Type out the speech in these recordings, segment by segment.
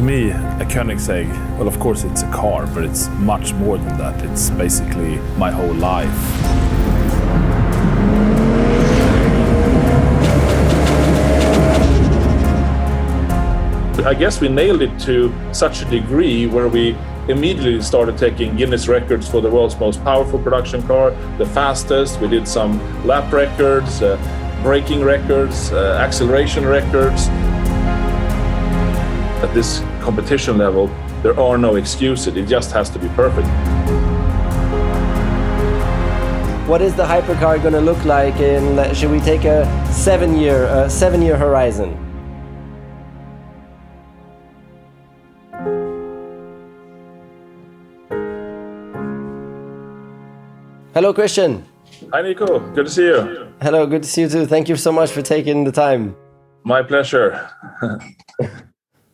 me, a Koenigsegg, well, of course it's a car, but it's much more than that. It's basically my whole life. I guess we nailed it to such a degree where we immediately started taking Guinness records for the world's most powerful production car, the fastest. We did some lap records, braking records, acceleration records. At this competition level, there are no excuses. It just has to be perfect. What is the hypercar going to look like in, should we take a seven-year horizon? Hello, Christian. Hi, Nico. Good to see you. Hello, good to see you too. Thank you so much for taking the time. My pleasure.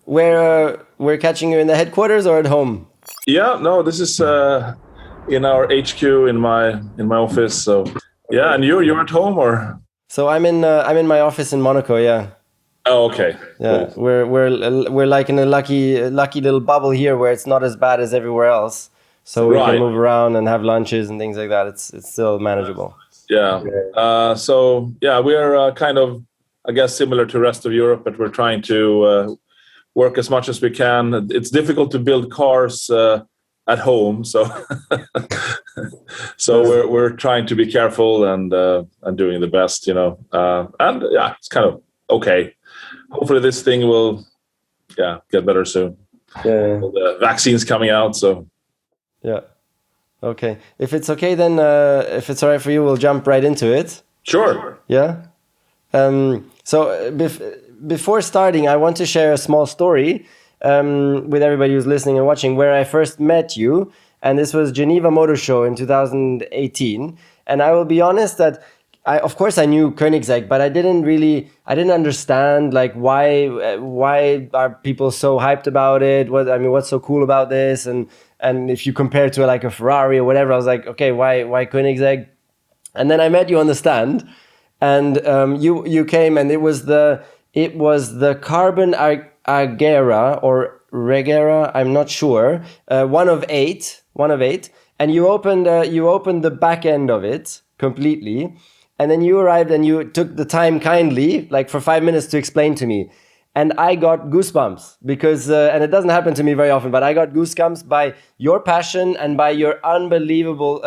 We're catching you in the headquarters or at home? Yeah, no, this is in our HQ in my office. So yeah, and you're at home or? So I'm in my office in Monaco. Yeah. Oh, okay. Yeah, cool. We're like in a lucky little bubble here where it's not as bad as everywhere else. So we can move around and have lunches and things like that. It's still manageable. Yeah. So yeah, we are kind of, I guess, similar to the rest of Europe, but we're trying to work as much as we can. It's difficult to build cars at home, so so we're trying to be careful and doing the best, you know. And yeah, it's kind of okay. Hopefully, this thing will get better soon. Yeah. The vaccine's coming out, so. Yeah. Okay. If it's okay, then if it's all right for you, we'll jump right into it. Sure. Yeah. So before starting, I want to share a small story with everybody who's listening and watching, where I first met you, and this was Geneva Motor Show in 2018. And I will be honest that of course I knew Koenigsegg, but I didn't understand like why are people so hyped about it? What's so cool about this? And if you compare it to like a Ferrari or whatever, I was like, okay, why Koenigsegg? And then I met you on the stand, and you came, and it was the carbon Agera or Regera, I'm not sure, one of eight, and you opened the back end of it completely, and then you arrived and you took the time kindly, like for 5 minutes, to explain to me. And I got goosebumps because, and it doesn't happen to me very often, but I got goosebumps by your passion and by your unbelievable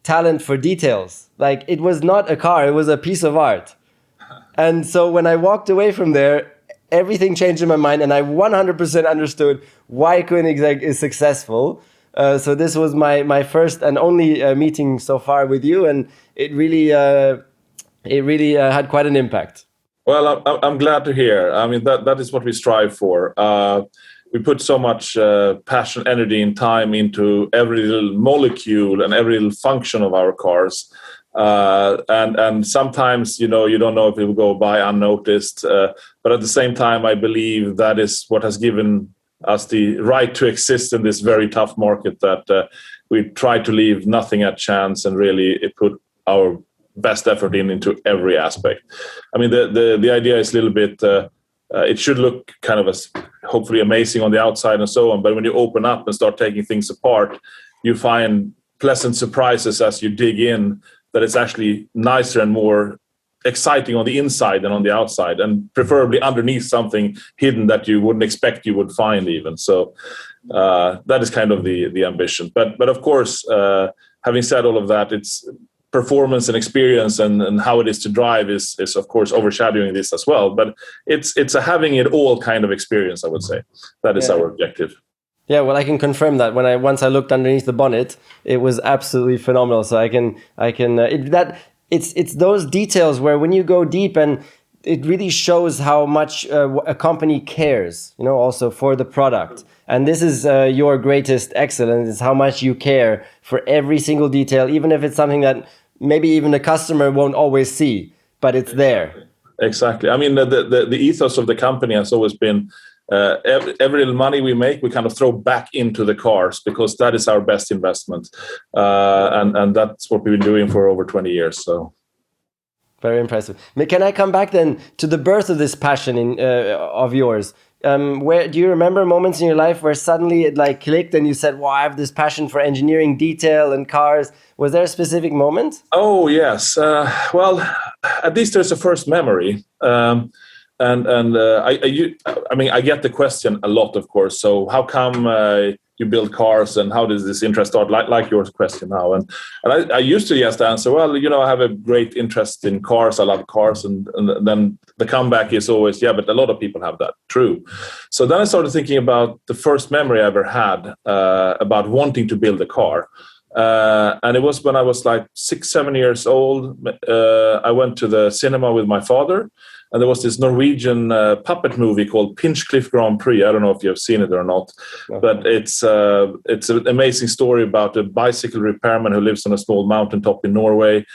talent for details. Like, it was not a car, it was a piece of art. And so when I walked away from there, everything changed in my mind, and I 100% understood why Koenigsegg is successful. So this was my first and only meeting so far with you, and it really had quite an impact. Well, I'm glad to hear. I mean, that is what we strive for. We put so much passion, energy, and time into every little molecule and every little function of our cars. And sometimes, you know, you don't know if it will go by unnoticed. But at the same time, I believe that is what has given us the right to exist in this very tough market, that we try to leave nothing at chance and really put our best effort into every aspect. I mean, the idea is a little bit, it should look kind of hopefully amazing on the outside and so on, but when you open up and start taking things apart, you find pleasant surprises as you dig in, that it's actually nicer and more exciting on the inside than on the outside, and preferably underneath something hidden that you wouldn't expect you would find even. So that is kind of the ambition. But of course, having said all of that, it's performance and experience and how it is to drive is of course overshadowing this as well. But it's a having it all kind of experience, I would say. That is our objective. Yeah, well, I can confirm that once I looked underneath the bonnet, it was absolutely phenomenal. So it's those details where when you go deep, and it really shows how much a company cares, you know, also for the product. And this is your greatest excellence, is how much you care for every single detail, even if it's something that maybe even the customer won't always see, but it's there. Exactly. I mean, the ethos of the company has always been every little money we make, we kind of throw back into the cars, because that is our best investment. And that's what we've been doing for over 20 years. So. Very impressive. Can I come back then to the birth of this passion of yours? Where do you remember moments in your life where suddenly it like clicked and you said, "Wow, I have this passion for engineering, detail, and cars"? Was there a specific moment? Oh yes. Well, at least there's a first memory. I mean, I get the question a lot, of course. So how come you build cars, and how does this interest start? Like your question now, and I used to just answer, well, I have a great interest in cars. I love cars, and then the comeback is always, yeah, but a lot of people have that. True. So then I started thinking about the first memory I ever had about wanting to build a car. And it was when I was like 6-7 years old. I went to the cinema with my father, and there was this Norwegian puppet movie called Pinchcliffe Grand Prix. I don't know if you have seen it or not, but it's an amazing story about a bicycle repairman who lives on a small mountaintop in Norway,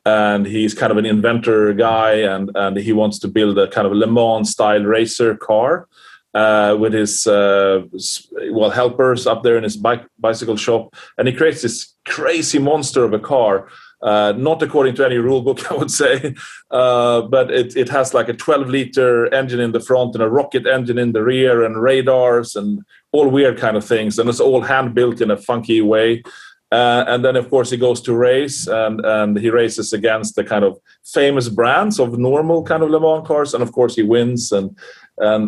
and he's kind of an inventor guy, and he wants to build a kind of Le Mans style racer car. With his helpers up there in his bicycle shop, and he creates this crazy monster of a car, not according to any rule book, I would say, but it has like a 12-liter engine in the front and a rocket engine in the rear and radars and all weird kind of things, and it's all hand built in a funky way. And then, of course, he goes to race, and he races against the kind of famous brands of normal kind of Le Mans cars, and of course he wins. And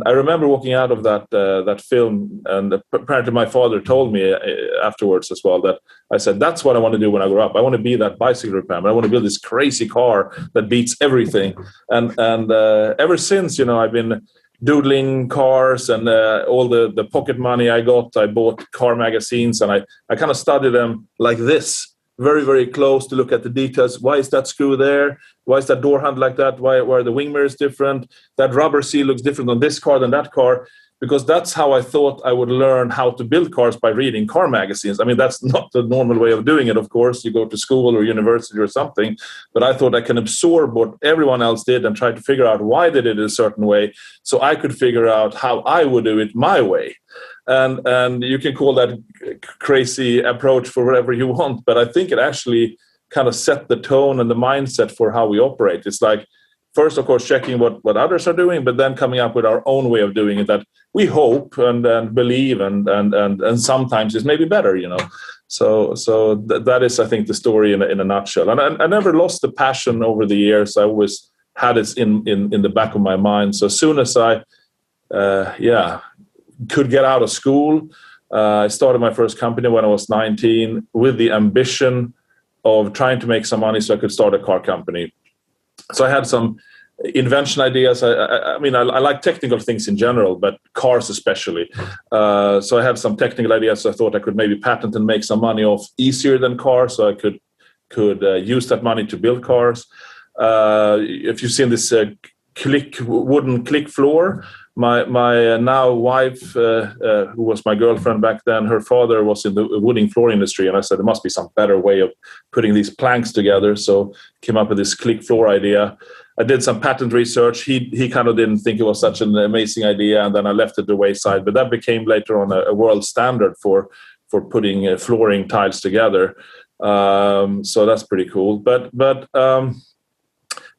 I remember walking out of that film, and apparently my father told me afterwards as well that I said, that's what I want to do when I grow up. I want to be that bicycle repairman. I want to build this crazy car that beats everything. And ever since, I've been doodling cars, and all the pocket money I got, I bought car magazines, and I kind of studied them like this, very, very close to look at the details. Why is that screw there? Why is that door handle like that? Why are the wing mirrors different? That rubber seal looks different on this car than that car. Because that's how I thought I would learn how to build cars, by reading car magazines. I mean, that's not the normal way of doing it, of course. You go to school or university or something. But I thought I can absorb what everyone else did and try to figure out why they did it a certain way, so I could figure out how I would do it my way. And you can call that crazy approach for whatever you want, but I think it actually kind of set the tone and the mindset for how we operate. It's like, first, of course, checking what others are doing, but then coming up with our own way of doing it that we hope and believe and sometimes is maybe better, So that is, I think, the story in a nutshell. And I never lost the passion over the years. I always had it in the back of my mind. So as soon as I could get out of school, I started my first company when I was 19 with the ambition of trying to make some money so I could start a car company. So I had some invention ideas. I mean, I like technical things in general, but cars especially. So I had some technical ideas. I thought I could maybe patent and make some money off easier than cars, so I could use that money to build cars. If you've seen this wooden click floor, my now wife, who was my girlfriend back then, her father was in the wooden floor industry, and I said there must be some better way of putting these planks together. So came up with this click floor idea. I did some patent research. He kind of didn't think it was such an amazing idea, and then I left it the wayside. But that became later on a world standard for putting flooring tiles together. So that's pretty cool.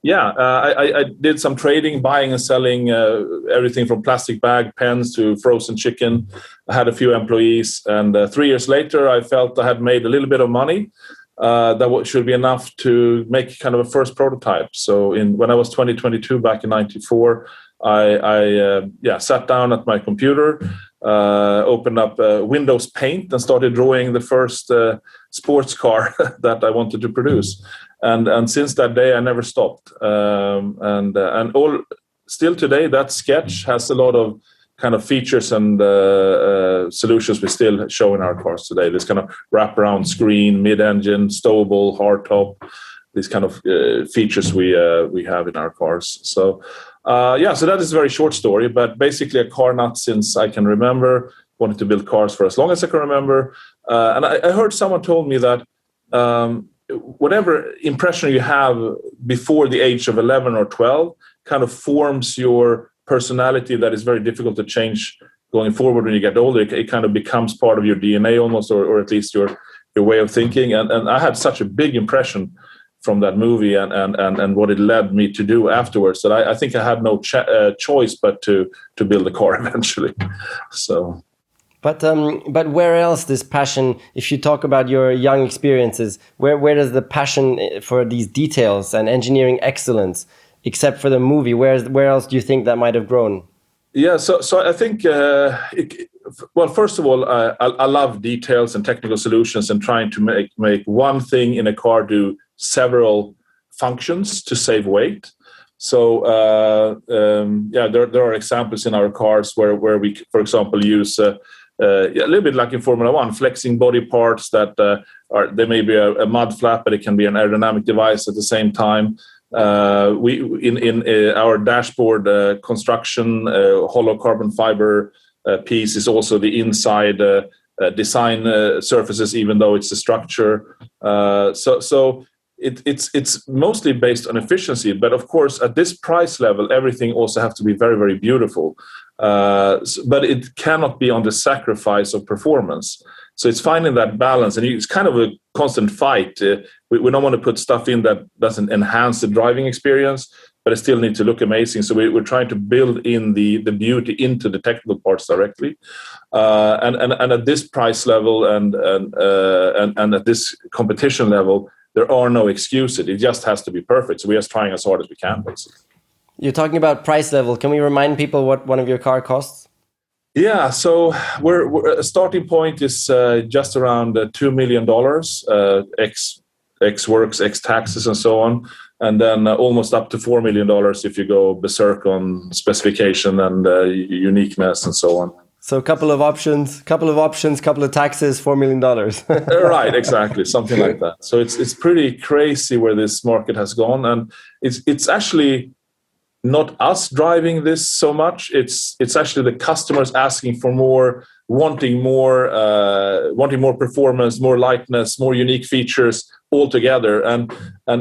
I did some trading, buying and selling everything from plastic bag pens to frozen chicken. I had a few employees, and 3 years later, I felt I had made a little bit of money. That should be enough to make kind of a first prototype. So when I was 22 back in 94, I sat down at my computer, opened up Windows Paint, and started drawing the first sports car that I wanted to produce. And since that day, I never stopped. Still today, that sketch has a lot of kind of features and solutions we still show in our cars today. This kind of wraparound screen, mid-engine, stowable, hardtop, these kind of features we have in our cars. So so that is a very short story, but basically a car nut since I can remember. Wanted to build cars for as long as I can remember. And I heard someone told me that whatever impression you have before the age of 11 or 12 kind of forms your personality that is very difficult to change going forward when you get older. It kind of becomes part of your DNA almost, or at least your way of thinking. And I had such a big impression from that movie and what it led me to do afterwards, that I think I had no choice but to build a car eventually. So. But where else this passion, if you talk about your young experiences, where does the passion for these details and engineering excellence, except for the movie, where else do you think that might have grown? Yeah, so I think, well, first of all, I love details and technical solutions and trying to make one thing in a car do several functions to save weight. So there are examples in our cars where we, for example, use a little bit like in Formula One, flexing body parts that they may be a mud flap, but it can be an aerodynamic device at the same time. We in our dashboard construction, hollow carbon fiber piece is also the inside design surfaces, even though it's a structure. So it's mostly based on efficiency, but of course at this price level, everything also has to be very, very beautiful. But it cannot be on the sacrifice of performance. So it's finding that balance, and it's kind of a constant fight. We don't want to put stuff in that doesn't enhance the driving experience, but it still needs to look amazing. So we're trying to build in the beauty into the technical parts directly. And at this price level and at this competition level, there are no excuses. It just has to be perfect. So we're just trying as hard as we can, basically. You're talking about price level. Can we remind people what one of your car costs? Yeah, so we're a starting point is just around $2 million, X works, X taxes, and so on, and then almost up to $4 million if you go berserk on specification and uniqueness and so on. So a couple of options, couple of taxes, $4 million. Right, exactly, something like that. So it's pretty crazy where this market has gone, and it's actually not us driving this so much. It's actually the customers asking for more, wanting more performance, more lightness, more unique features altogether. And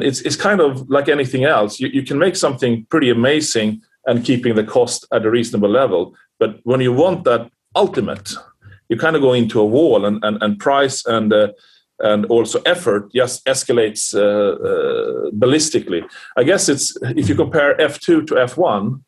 it's kind of like anything else. You can make something pretty amazing and keeping the cost at a reasonable level. But when you want that ultimate, you kind of go into a wall, and price and also effort just escalates ballistically. I guess it's, if you compare F2 to F1,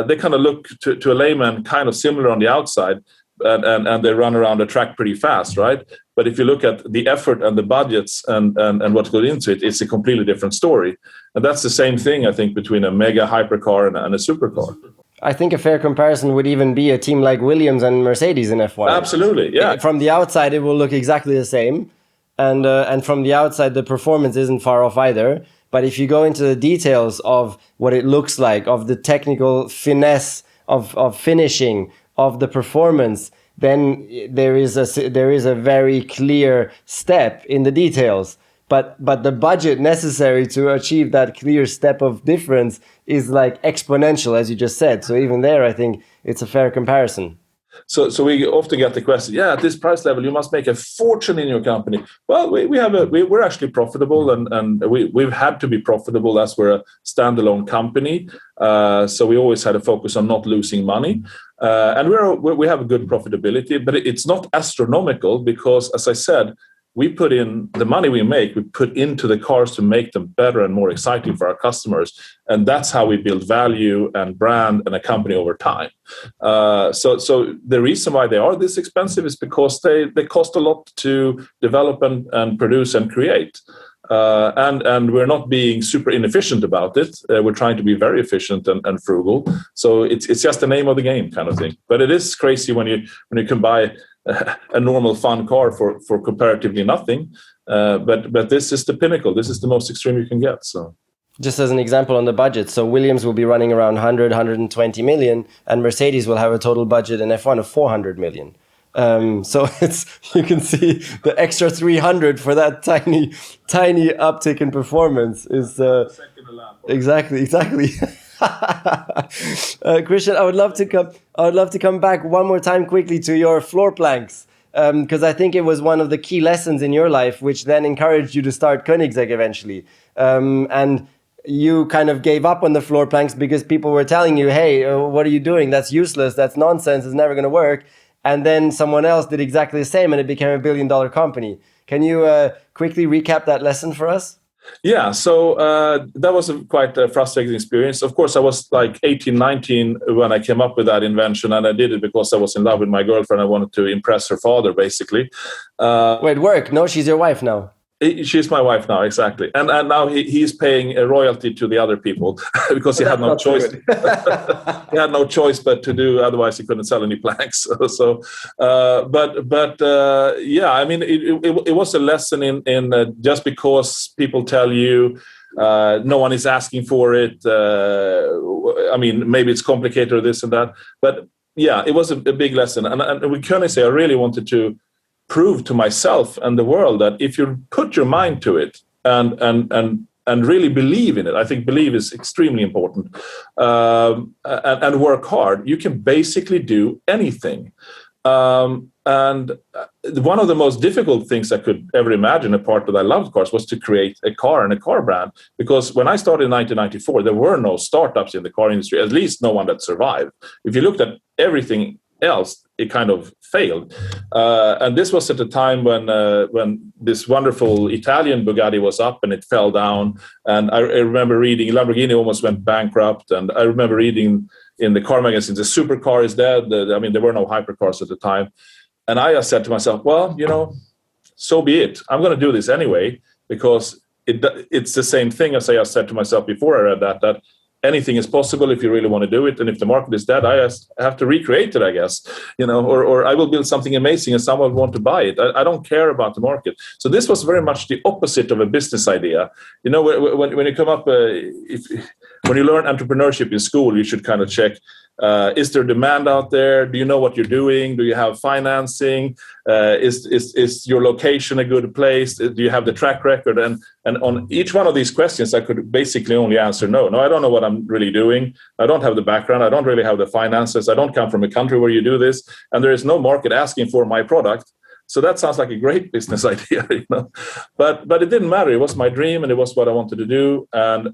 they kind of look to a layman kind of similar on the outside, and they run around the track pretty fast, right? But if you look at the effort and the budgets and what goes into it, it's a completely different story. And that's the same thing, I think, between a mega hypercar and a supercar. I think a fair comparison would even be a team like Williams and Mercedes in F1. Absolutely, yeah. From the outside, it will look exactly the same. And from the outside, the performance isn't far off either. But if you go into the details of what it looks like, of the technical finesse of finishing, of the performance, then there is a very clear step in the details. But the budget necessary to achieve that clear step of difference is like exponential, as you just said. So even there, I think it's a fair comparison. So we often get the question, at this price level, you must make a fortune in your company. Well, we're actually profitable, and we've had to be profitable as we're a standalone company. So we always had a focus on not losing money, and we have a good profitability, but it's not astronomical because, as I said, we put in the money we put into the cars to make them better and more exciting for our customers. And that's how we build value and brand and a company over time. So the reason why they are this expensive is because they cost a lot to develop and produce and create. And we're not being super inefficient about it. We're trying to be very efficient and frugal. So it's just the name of the game kind of thing. But it is crazy when you can buy a normal fun car for comparatively nothing, but this is the pinnacle. This is the most extreme you can get. So, just as an example on the budget, so Williams will be running around 120 million, and Mercedes will have a total budget in F1 of 400 million. So you can see the extra 300 for that tiny uptick in performance is exactly. Christian, I would love to come back one more time quickly to your floor planks, because I think it was one of the key lessons in your life, which then encouraged you to start Koenigsegg eventually. And you kind of gave up on the floor planks because people were telling you, hey, what are you doing? That's useless. That's nonsense. It's never going to work. And then someone else did exactly the same, and it became $1 billion company. Can you quickly recap that lesson for us? Yeah, so that was quite a frustrating experience. Of course, I was like 18, 19 when I came up with that invention, and I did it because I was in love with my girlfriend. I wanted to impress her father, basically. Wait, work? No, she's your wife now. She's my wife now, exactly, and now he's paying a royalty to the other people because he had no choice. He had no choice but to do, otherwise he couldn't sell any planks. Yeah, I mean, it was a lesson in just because people tell you no one is asking for it. I mean, maybe it's complicated or this and that, but yeah, it was a big lesson. And with Koenigsegg, I really wanted to prove to myself and the world that if you put your mind to it and really believe in it, I think believe is extremely important, and work hard, you can basically do anything. And one of the most difficult things I could ever imagine, apart that I loved cars, was to create a car and a car brand. Because when I started in 1994, there were no startups in the car industry, at least no one that survived. If you looked at everything else, it kind of failed. And this was at a time when this wonderful Italian Bugatti was up and it fell down. And I remember reading Lamborghini almost went bankrupt. And I remember reading in the car magazine, the Supercar is dead. I mean, there were no hypercars at the time. And I just said to myself, well, so be it. I'm going to do this anyway, because it's the same thing as I said to myself before I read that anything is possible if you really want to do it. And if the market is dead, I have to recreate it, I guess, or I will build something amazing and someone will want to buy it. I don't care about the market. So this was very much the opposite of a business idea. When you come up, when you learn entrepreneurship in school, you should kind of check, is there demand out there? Do you know what you're doing? Do you have financing? Is your location a good place? Do you have the track record? And on each one of these questions, I could basically only answer no. No, I don't know what I'm really doing. I don't have the background. I don't really have the finances. I don't come from a country where you do this. And there is no market asking for my product. So that sounds like a great business idea, But it didn't matter. It was my dream and it was what I wanted to do. And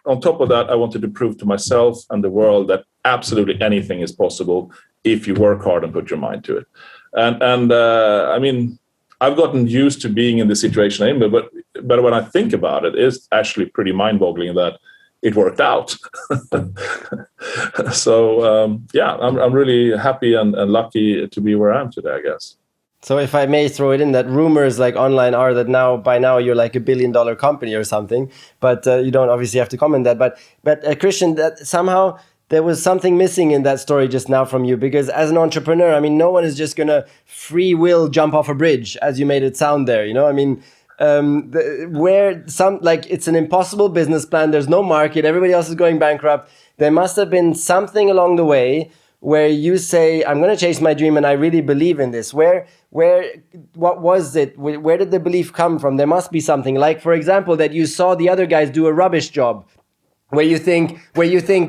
on top of that, I wanted to prove to myself and the world that absolutely anything is possible if you work hard and put your mind to it. And I mean, I've gotten used to being in the situation I'm in, but when I think about it, it's actually pretty mind-boggling that it worked out. So yeah, I'm really happy and lucky to be where I am today, I guess. So if I may throw it in, that rumors like online are that by now you're like $1 billion company or something, but you don't obviously have to comment that. But Christian, that somehow there was something missing in that story just now from you, because as an entrepreneur, I mean, no one is just gonna free will jump off a bridge, as you made it sound there. I mean, it's an impossible business plan. There's no market. Everybody else is going bankrupt. There must have been something along the way where you say, I'm going to chase my dream and I really believe in this. What was it? Where did the belief come from? There must be something, like, for example, that you saw the other guys do a rubbish job, where you think,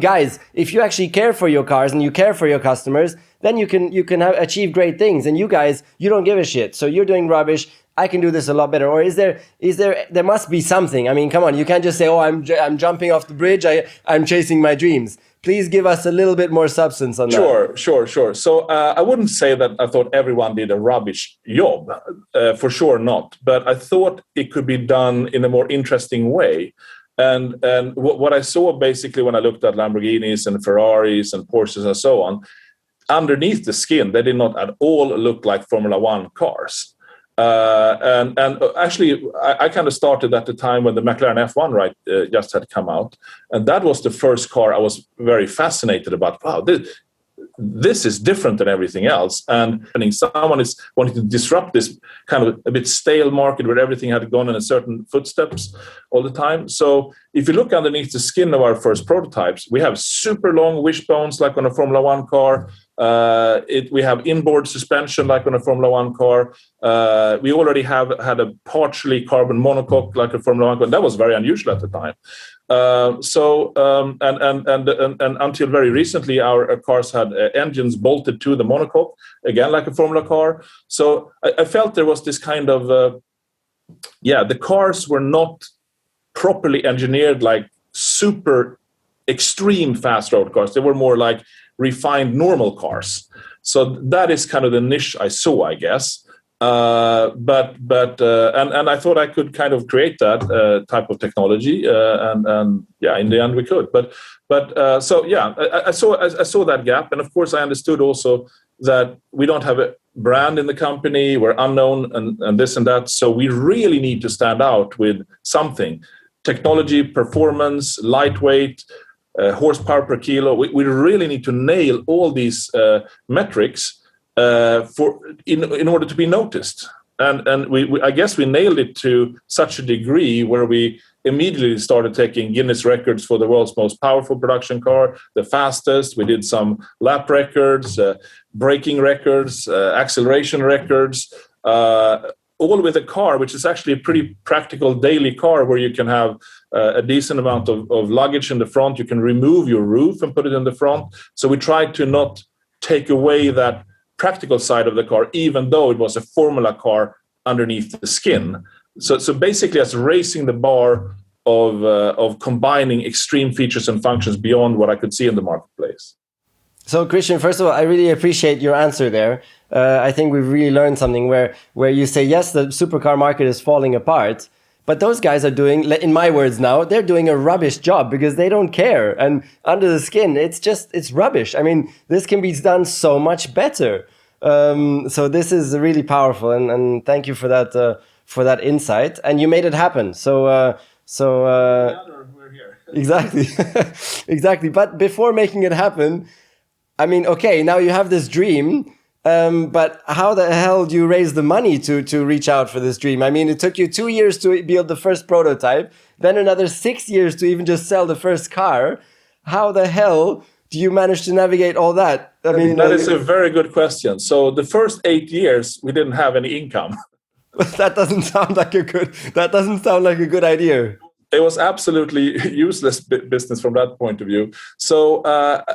guys, if you actually care for your cars and you care for your customers, then you can achieve great things. And you guys, you don't give a shit. So you're doing rubbish. I can do this a lot better. Or is there must be something. I mean, come on, you can't just say, oh, I'm jumping off the bridge. I'm chasing my dreams. Please give us a little bit more substance on that. Sure. So I wouldn't say that I thought everyone did a rubbish job, for sure not. But I thought it could be done in a more interesting way. And what I saw basically when I looked at Lamborghinis and Ferraris and Porsches and so on, underneath the skin, they did not at all look like Formula One cars. And actually, I kind of started at the time when the McLaren F1 just had come out, and that was the first car I was very fascinated about. Wow, this is different than everything else, and someone is wanting to disrupt this kind of a bit stale market where everything had gone in a certain footsteps all the time. So if you look underneath the skin of our first prototypes, we have super long wishbones like on a Formula One car. We have inboard suspension like on a Formula One car. We already had a partially carbon monocoque like a Formula One car. That was very unusual at the time. And until very recently, our cars had engines bolted to the monocoque, again like a Formula car. So I felt there was this kind of the cars were not properly engineered like super extreme fast road cars. They were more like refined normal cars. So that is kind of the niche I saw, I guess. And I thought I could kind of create that type of technology, and yeah, in the end we could. So yeah, I saw that gap, and of course I understood also that we don't have a brand in the company, we're unknown, and this and that. So we really need to stand out with something: technology, performance, lightweight, horsepower per kilo. We really need to nail all these metrics in order to be noticed, and I guess we nailed it to such a degree where we immediately started taking Guinness records for the world's most powerful production car, the fastest. We did some lap records, braking records, acceleration records, all with a car which is actually a pretty practical daily car where you can have a decent amount of luggage in the front. You can remove your roof and put it in the front. So we tried to not take away that practical side of the car, even though it was a formula car underneath the skin. So basically, as raising the bar of combining extreme features and functions beyond what I could see in the marketplace. So Christian, first of all, I really appreciate your answer there. I think we've really learned something where you say, yes, the supercar market is falling apart, but those guys are doing, in my words now, they're doing a rubbish job because they don't care. And under the skin, it's rubbish. I mean, this can be done so much better. So this is really powerful, and thank you for that insight. And you made it happen. So We're here. Exactly, exactly. But before making it happen, I mean, okay, now you have this dream. But how the hell do you raise the money to reach out for this dream? I mean, it took you 2 years to build the first prototype, then another 6 years to even just sell the first car. How the hell do you manage to navigate all that? I mean, that is a very good question. So the first 8 years, we didn't have any income. That doesn't sound like a good idea. It was absolutely useless business from that point of view. So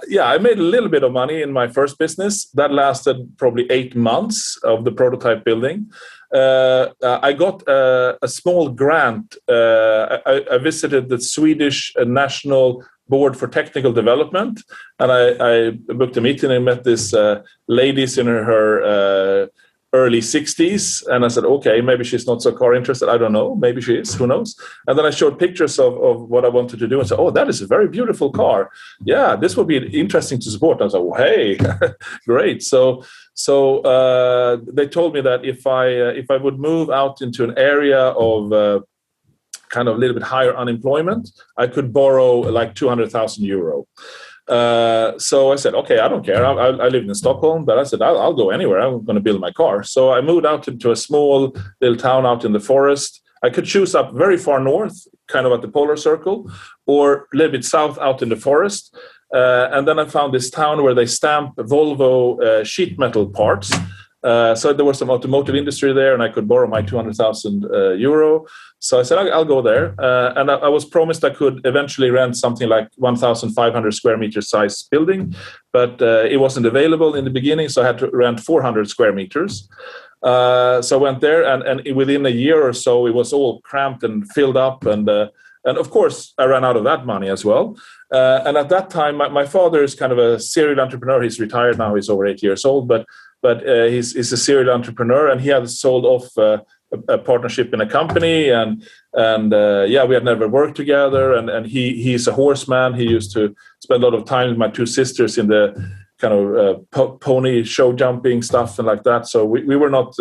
yeah, I made a little bit of money in my first business. That lasted probably 8 months of the prototype building. I got a small grant. I visited the Swedish National Board for Technical Development, and I booked a meeting and met this ladies in her early 60s, and I said, okay, maybe she's not so car interested. I don't know. Maybe she is. Who knows? And then I showed pictures of what I wanted to do and said, oh, that is a very beautiful car. Yeah, this would be interesting to support. And I said, well, hey, great. So they told me that if I would move out into an area of kind of a little bit higher unemployment, I could borrow like 200,000 euro. So I said, okay, I don't care. I lived in Stockholm, but I said, I'll go anywhere. I'm going to build my car. So I moved out into a small little town out in the forest. I could choose up very far north, kind of at the polar circle, or a little bit south out in the forest. And then I found this town where they stamp Volvo sheet metal parts. So there was some automotive industry there, and I could borrow my 200,000 euro. So I said, I'll go there. And I was promised I could eventually rent something like 1,500 square meter size building, but it wasn't available in the beginning, so I had to rent 400 square meters. So I went there, and within a year or so, it was all cramped and filled up. And of course, I ran out of that money as well. And at that time, my father is kind of a serial entrepreneur. He's retired now. He's over 8 years old, but he's a serial entrepreneur, and he had sold off a partnership in a company, and yeah, we had never worked together. And he's a horseman. He used to spend a lot of time with my two sisters in the kind of pony show jumping stuff and like that. So we were not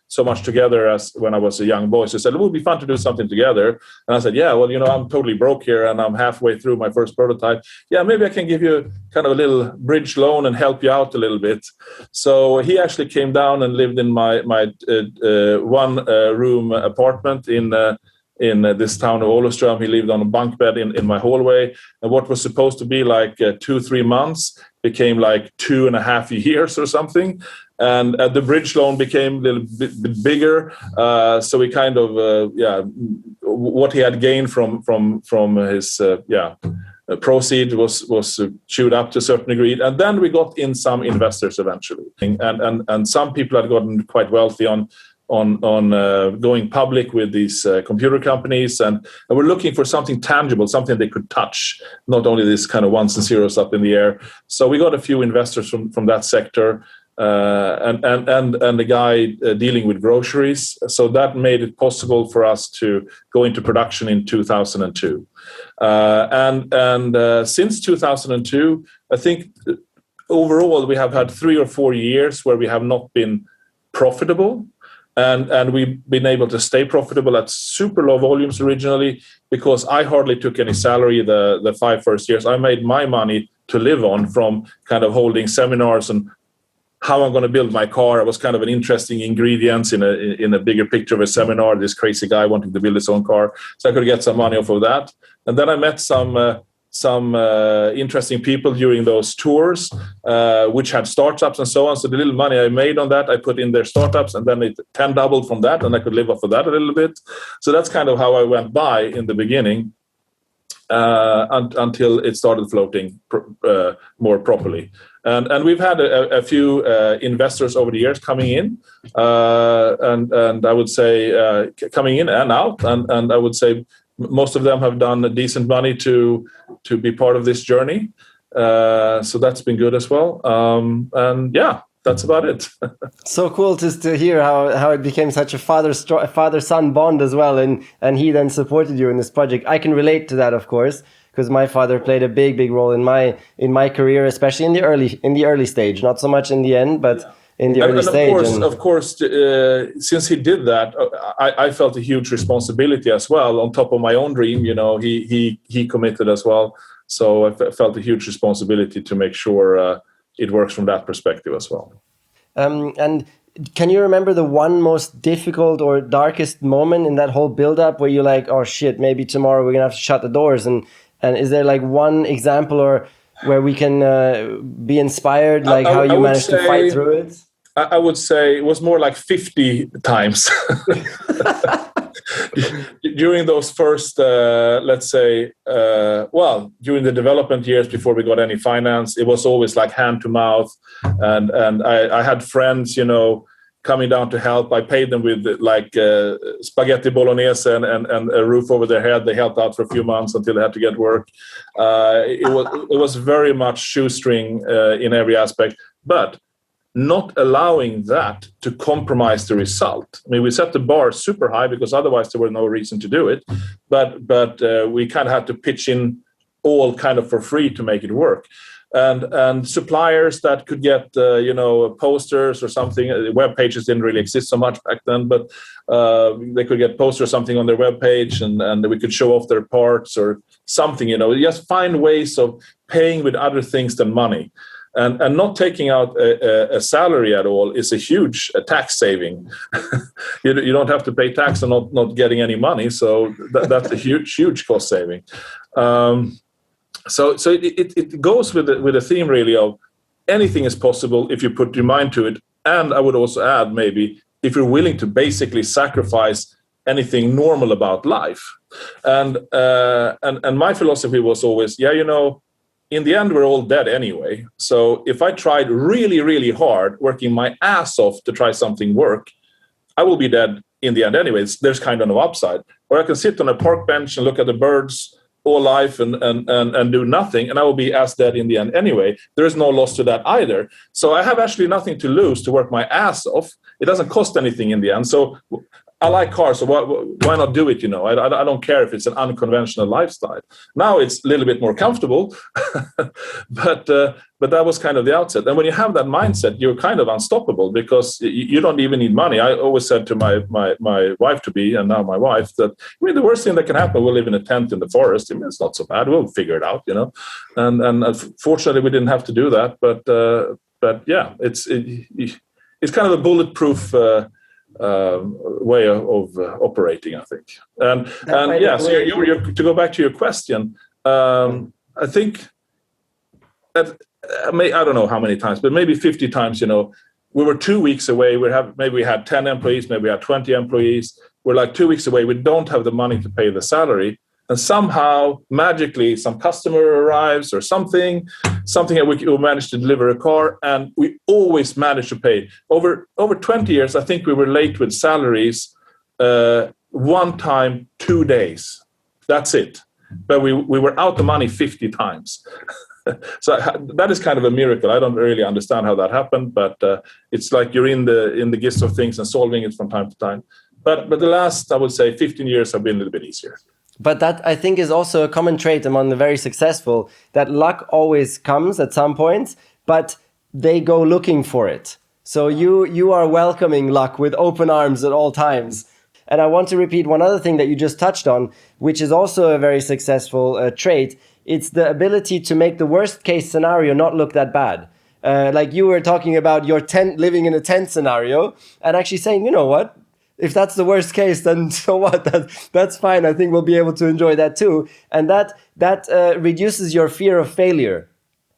so much together as when I was a young boy. So he said, it would be fun to do something together. And I said, yeah, well, I'm totally broke here and I'm halfway through my first prototype. Yeah, maybe I can give you kind of a little bridge loan and help you out a little bit. So he actually came down and lived in my one room apartment in this town of Olofström. He lived on a bunk bed in my hallway. And what was supposed to be like 2-3 months became like 2.5 years or something. And the bridge loan became a little bit bigger. So we kind of, what he had gained from his, proceed was chewed up to a certain degree. And then we got in some investors eventually. And some people had gotten quite wealthy on going public with these computer companies, and we're looking for something tangible, something they could touch, not only this kind of ones and zeros up in the air. So we got a few investors from that sector. and a guy dealing with groceries. So that made it possible for us to go into production in 2002. Since 2002, I think overall we have had 3 or 4 years where we have not been profitable. And we've been able to stay profitable at super low volumes originally because I hardly took any salary the 5 first years. I made my money to live on from kind of holding seminars and how I'm going to build my car. It was kind of an interesting ingredient in a bigger picture of a seminar. This crazy guy wanting to build his own car, so I could get some money off of that. And then I met some interesting people during those tours, which had startups and so on. So the little money I made on that, I put in their startups, and then it 10 doubled from that, and I could live off of that a little bit. So that's kind of how I went by in the beginning. Until it started floating more properly. And we've had a few investors over the years coming in, and I would say coming in and out, and I would say most of them have done decent money to be part of this journey. So that's been good as well. And yeah, that's about it. So cool to hear how it became such a father-son bond as well, and he then supported you in this project. I can relate to that, of course, because my father played a big role in my career, especially in the early stage. Not so much in the end, but in the early stage. Of course, since he did that, I felt a huge responsibility as well. On top of my own dream, he committed as well. So I felt a huge responsibility to make sure it works from that perspective as well. And can you remember the one most difficult or darkest moment in that whole build-up where you're like, oh shit, maybe tomorrow we're gonna have to shut the doors? And is there like one example or where we can be inspired, like how you managed to fight through it? I would say it was more like 50 times. During those first, let's say, during the development years before we got any finance, it was always like hand to mouth. And I had friends, coming down to help. I paid them with like spaghetti bolognese and a roof over their head. They helped out for a few months until they had to get work. It was very much shoestring in every aspect, but not allowing that to compromise the result. I mean, we set the bar super high because otherwise there were no reason to do it. But we kind of had to pitch in all kind of for free to make it work. And suppliers that could get posters or something. Web pages didn't really exist so much back then, but they could get posters or something on their web page, and we could show off their parts or something. Just find ways of paying with other things than money. And not taking out a salary at all is a huge tax saving. You don't have to pay tax and not getting any money, so that's a huge cost saving. So it goes with the theme really of anything is possible if you put your mind to it. And I would also add, maybe, if you're willing to basically sacrifice anything normal about life. And my philosophy was always, in the end, we're all dead anyway. So if I tried really, really hard, working my ass off to try something work, I will be dead in the end anyways. There's kind of no upside. Or I can sit on a park bench and look at the birds all life and do nothing, and I will be as dead in the end anyway. There is no loss to that either. So I have actually nothing to lose to work my ass off. It doesn't cost anything in the end. So I like cars, so why not do it? I don't care if it's an unconventional lifestyle. Now it's a little bit more comfortable, but that was kind of the outset. And when you have that mindset, you're kind of unstoppable because you don't even need money. I always said to my wife-to-be, and now my wife, that the worst thing that can happen, we'll live in a tent in the forest. It's not so bad. We'll figure it out, And fortunately, we didn't have to do that. But yeah, it's kind of a bulletproof way of operating, I think. And yeah, so to go back to your question, I think that I don't know how many times, but maybe 50 times, we were 2 weeks away. Maybe we had 10 employees, maybe we had 20 employees. We're like 2 weeks away. We don't have the money to pay the salary. And somehow, magically, some customer arrives or something that we managed to deliver a car, and we always managed to pay. Over 20 years, I think we were late with salaries one time, 2 days. That's it. But we were out the money 50 times. So that is kind of a miracle. I don't really understand how that happened, but it's like you're in the gist of things and solving it from time to time. But the last, I would say, 15 years have been a little bit easier. But that, I think, is also a common trait among the very successful, that luck always comes at some points, but they go looking for it. So you are welcoming luck with open arms at all times. And I want to repeat one other thing that you just touched on, which is also a very successful trait. It's the ability to make the worst case scenario not look that bad. Like you were talking about your tent, living in a tent scenario, and actually saying, you know what? If that's the worst case, then so what? That's fine. I think we'll be able to enjoy that too. And that reduces your fear of failure.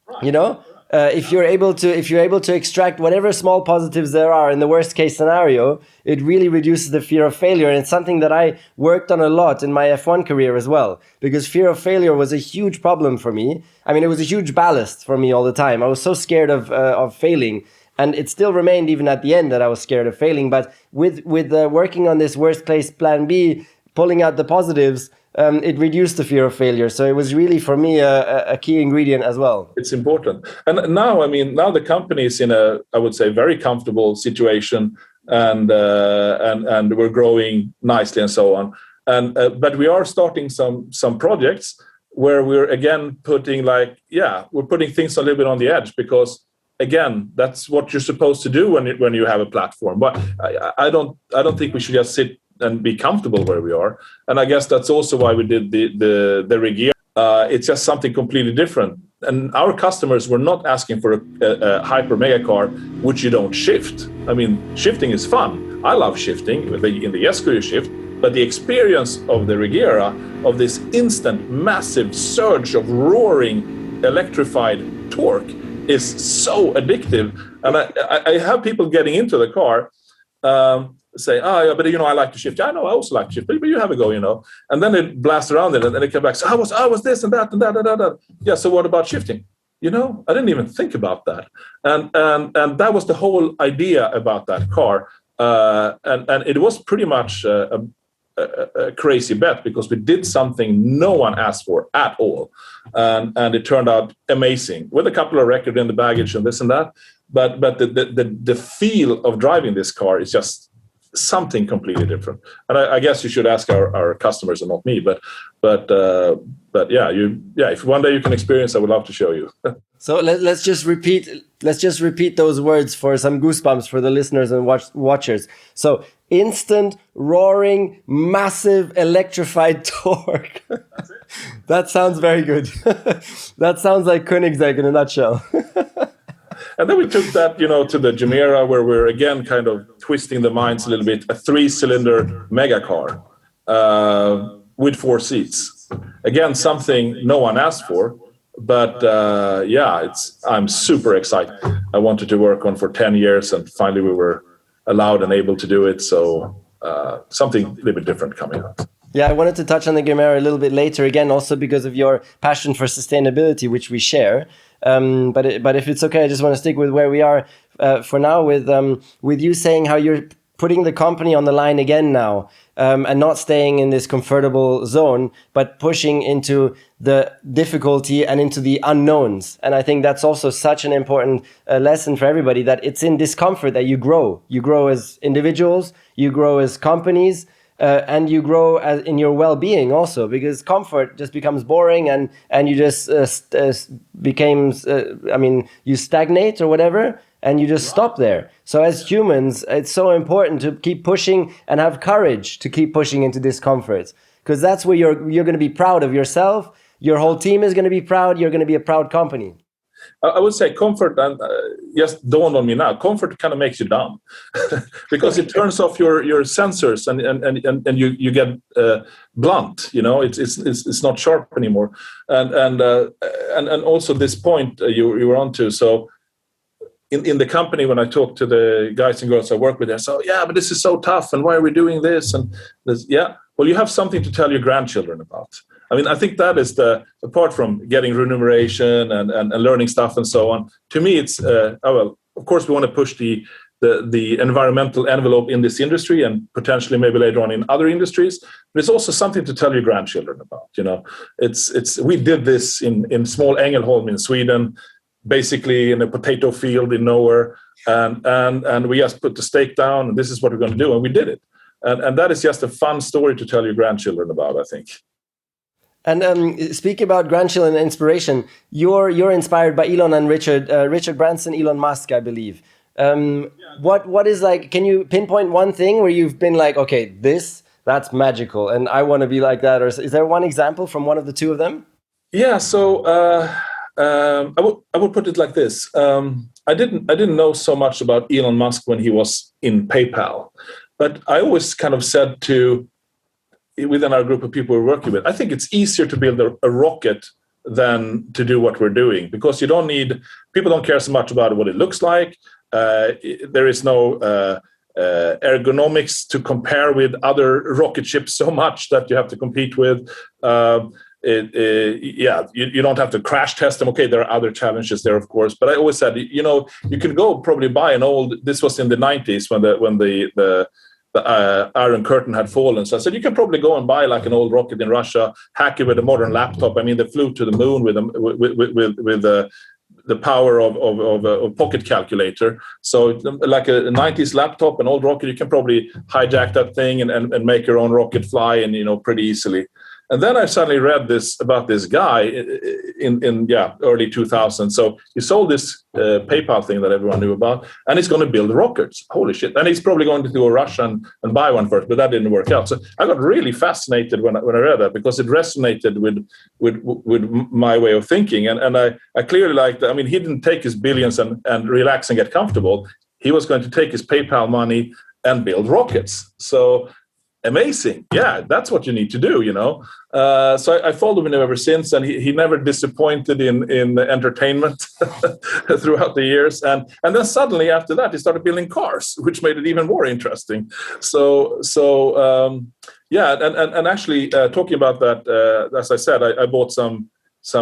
Right. You know? If you're able to extract whatever small positives there are in the worst case scenario, it really reduces the fear of failure. And it's something that I worked on a lot in my F1 career as well, because fear of failure was a huge problem for me. I mean, it was a huge ballast for me all the time. I was so scared of failing, and it still remained even at the end that I was scared of failing. But with working on this worst case plan B, pulling out the positives, it reduced the fear of failure. So it was really, for me, a key ingredient as well. It's important. And now, I mean, now the company is in a, I would say, very comfortable situation, and we're growing nicely and so on. And but we are starting some projects where we're again putting we're putting things a little bit on the edge, because again, that's what you're supposed to do when you have a platform. But I don't think we should just sit and be comfortable where we are. And I guess that's also why we did the Regera. It's just something completely different. And our customers were not asking for a hyper mega car, which you don't shift. I mean, shifting is fun. I love shifting. In the Jesko you shift. But the experience of the Regera, of this instant, massive surge of roaring, electrified torque, is so addictive. And I have people getting into the car, say, yeah, but I like to shift. Yeah, I know, I also like to shift, but you have a go, And then they blast around it, and then they come back. So I was this and that and that. Yeah, so what about shifting? I didn't even think about that. And that was the whole idea about that car. And it was pretty much a crazy bet, because we did something no one asked for at all. And it turned out amazing, with a couple of records in the baggage and this and that. But the feel of driving this car is just something completely different. And I guess you should ask our customers and not me. But yeah, if one day you can experience, I would love to show you. So let's just repeat those words for some goosebumps for the listeners and watchers. So instant, roaring, massive, electrified torque. That's it. That sounds very good. That sounds like Koenigsegg in a nutshell. And then we took that, to the Jumeirah, where we're again kind of twisting the minds a little bit. A 3-cylinder mega car with 4 seats. Again, something no one asked for, but I'm super excited. I wanted to work on for 10 years, and finally we were allowed and able to do it. So something a little bit different coming up. Yeah, I wanted to touch on the Jumeirah a little bit later, again, also because of your passion for sustainability, which we share. But if it's okay, I just want to stick with where we are for now, with you saying how you're putting the company on the line again now, and not staying in this comfortable zone, but pushing into the difficulty and into the unknowns. And I think that's also such an important lesson for everybody, that it's in discomfort that you grow. You grow as individuals, you grow as companies, and you grow in your well-being also, because comfort just becomes boring, and you just you stagnate or whatever, and you just stop there. So as humans, it's so important to keep pushing and have courage to keep pushing into discomfort, because that's where you're going to be proud of yourself. Your whole team is going to be proud. You're going to be a proud company. I would say comfort, and just dawned on me now, comfort kind of makes you dumb because it turns off your sensors, and you get blunt. It's not sharp anymore, and also this point you were onto. So in the company, when I talk to the guys and girls I work with, they say, yeah, but this is so tough, and why are we doing this? And this, yeah, well, you have something to tell your grandchildren about. I mean, I think that is apart from getting remuneration and learning stuff and so on, to me, it's, of course, we want to push the the environmental envelope in this industry and potentially maybe later on in other industries. But it's also something to tell your grandchildren about. We did this in small Ängelholm in Sweden, basically in a potato field in nowhere, and we just put the stake down. And this is what we're going to do, and we did it. And that is just a fun story to tell your grandchildren about, I think. And speaking about grandchildren and inspiration, you're inspired by Elon and Richard Branson, Elon Musk, I believe. What is like? Can you pinpoint one thing where you've been like, okay, that's magical, and I want to be like that? Or is there one example from one of the two of them? Yeah. So I would put it like this. I didn't know so much about Elon Musk when he was in PayPal, but I always kind of said within our group of people we're working with, I think it's easier to build a rocket than to do what we're doing, because people don't care so much about what it looks like. There is no ergonomics to compare with other rocket ships so much that you have to compete with. You don't have to crash test them. Okay, there are other challenges there, of course. But I always said, you can go probably buy an old. This was in the 90s when the Iron Curtain had fallen. So I said, you can probably go and buy like an old rocket in Russia, hack it with a modern laptop. I mean, they flew to the moon with the power of a pocket calculator. So like a 90s laptop, an old rocket, you can probably hijack that thing and make your own rocket fly, and pretty easily. And then I suddenly read about this guy in early 2000s. So he sold this PayPal thing that everyone knew about, and he's going to build rockets. Holy shit. And he's probably going to do a rush and buy one first, but that didn't work out. So I got really fascinated when I read that, because it resonated with my way of thinking. And I clearly liked that. I mean, he didn't take his billions and relax and get comfortable. He was going to take his PayPal money and build rockets. So amazing. Yeah, that's what you need to do, So I followed him ever since, and he never disappointed in entertainment throughout the years. And then suddenly after that, he started building cars, which made it even more interesting. So actually talking about that, as I said, I bought some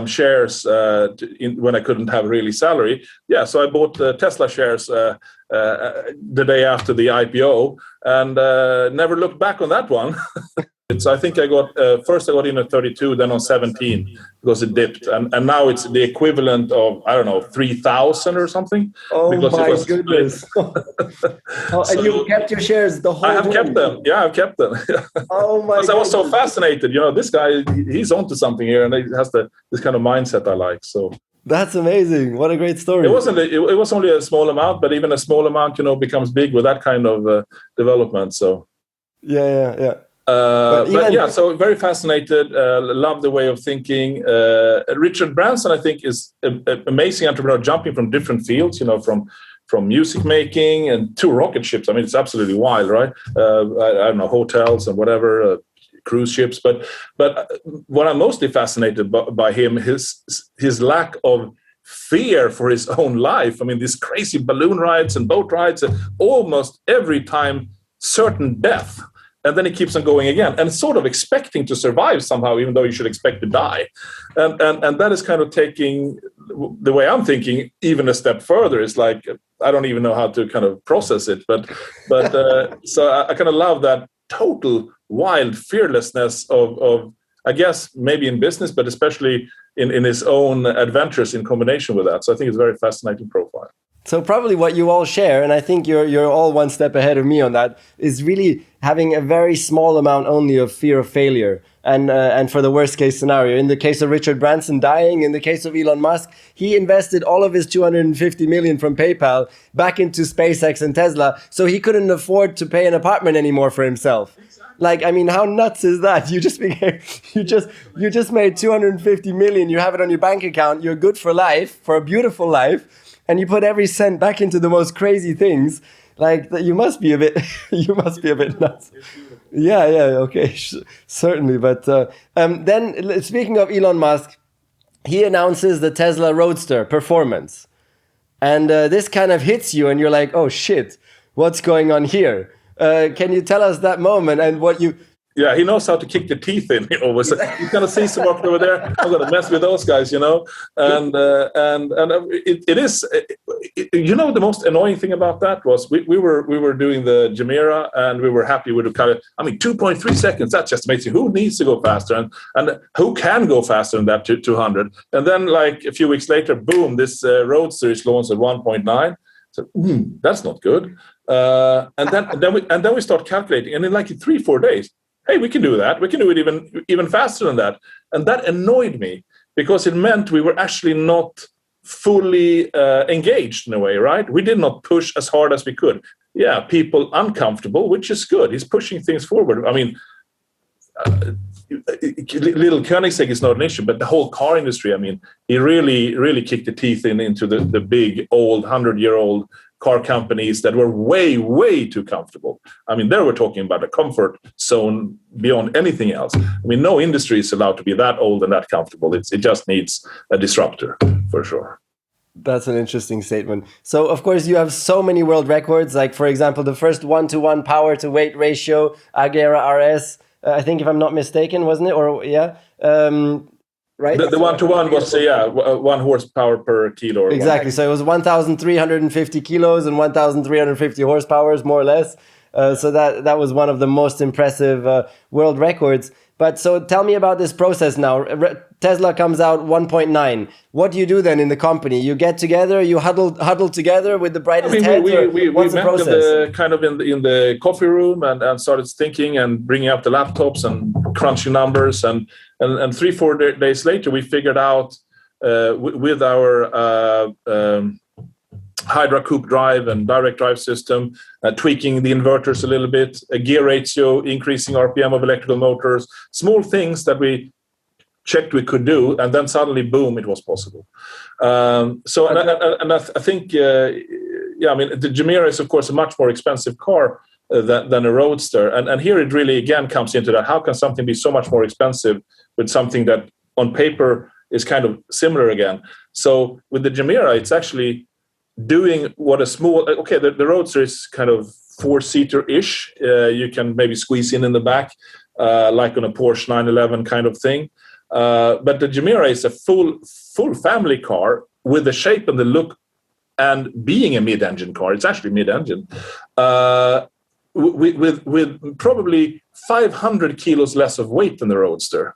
shares when I couldn't have really salary. Yeah, so I bought Tesla shares the day after the IPO, and never looked back on that one. I think I got first I got in at 32, then on 17 because it dipped, and now it's the equivalent of 3,000 or something. Oh my goodness! And you kept your shares the whole time? I have kept them. Yeah, I've kept them. Oh my! Because I was so fascinated. This guy, he's onto something here, and he has this kind of mindset I like. So. That's amazing. What a great story. It was only a small amount, but even a small amount, becomes big with that kind of development. So. Yeah. So very fascinated. Love the way of thinking. Richard Branson, I think, is an amazing entrepreneur, jumping from different fields. From music making and to rocket ships. I mean, it's absolutely wild, right? I don't know, hotels and whatever. Cruise ships, but what I'm mostly fascinated by him is his lack of fear for his own life. I mean, these crazy balloon rides and boat rides, and almost every time certain death, and then he keeps on going again, and sort of expecting to survive somehow, even though you should expect to die. And that is kind of taking the way I'm thinking even a step further. Is like, I don't even know how to kind of process it, but so I kind of love that total wild fearlessness of I guess maybe in business, but especially in his own adventures in combination with that. So I think it's a very fascinating profile. So probably what you all share, and I think you're all one step ahead of me on that, is really having a very small amount only of fear of failure. And for the worst case scenario, in the case of Richard Branson dying, in the case of Elon Musk, he invested all of his 250 million from PayPal back into SpaceX and Tesla, so he couldn't afford to pay an apartment anymore for himself. Like, I mean, how nuts is that? You just made 250 million. You have it on your bank account. You're good for life, for a beautiful life, and you put every cent back into the most crazy things. Like, you must be a bit nuts. Yeah, okay, certainly. But then, speaking of Elon Musk, he announces the Tesla Roadster performance, and this kind of hits you, and you're like, "Oh shit, what's going on here?" Can you tell us that moment and what you? Yeah, he knows how to kick the teeth in. Always, he's gonna see some up over there. I'm gonna mess with those guys, and it is. The most annoying thing about that was we were doing the Jumeirah, and we were happy with the kind of. 2.3 seconds. That's just amazing. Who needs to go faster, and who can go faster than that to 200? And then, like a few weeks later, boom! This Roadster is launched at 1.9. So that's not good. And then we start calculating, and in like 3-4 days. Hey, we can do that. We can do it even faster than that. And that annoyed me because it meant we were actually not fully engaged in a way, right? We did not push as hard as we could. Yeah, people uncomfortable, which is good. He's pushing things forward. Little Koenigsegg is not an issue, but the whole car industry, he really kicked the teeth into the big, old, 100-year-old car companies that were way, way too comfortable. There we're talking about a comfort zone beyond anything else. No industry is allowed to be that old and that comfortable. It just needs a disruptor, for sure. That's an interesting statement. So, of course, you have so many world records. Like, for example, the first 1-to-1 power-to-weight ratio, Agera RS, I think, if I'm not mistaken, wasn't it? Or, yeah. Right? The 1-to-1 was 1 horsepower per kilo. Exactly. So it was 1,350 kilos and 1,350 horsepower, more or less. So that was one of the most impressive world records. But so tell me about this process now. Tesla comes out 1.9. What do you do then in the company? You get together, you huddle together with the brightest heads? We met in the coffee room and started thinking and bringing up the laptops and crunching numbers. And 3-4 days later, we figured out with our Hydra coupe drive and direct drive system, tweaking the inverters a little bit, a gear ratio, increasing RPM of electrical motors, small things that we checked we could do, and then suddenly, boom, it was possible. I think, the Jumeirah is, of course, a much more expensive car than a Roadster. And here it really, again, comes into that. How can something be so much more expensive with something that on paper is kind of similar again? So with the Jumeirah, it's actually doing what a small, the Roadster is kind of 4-seater-ish. You can maybe squeeze in the back, like on a Porsche 911 kind of thing. But the Jumeirah is a full family car with the shape and the look, and being a mid-engine car. It's actually mid-engine. With probably 500 kilos less of weight than the Roadster,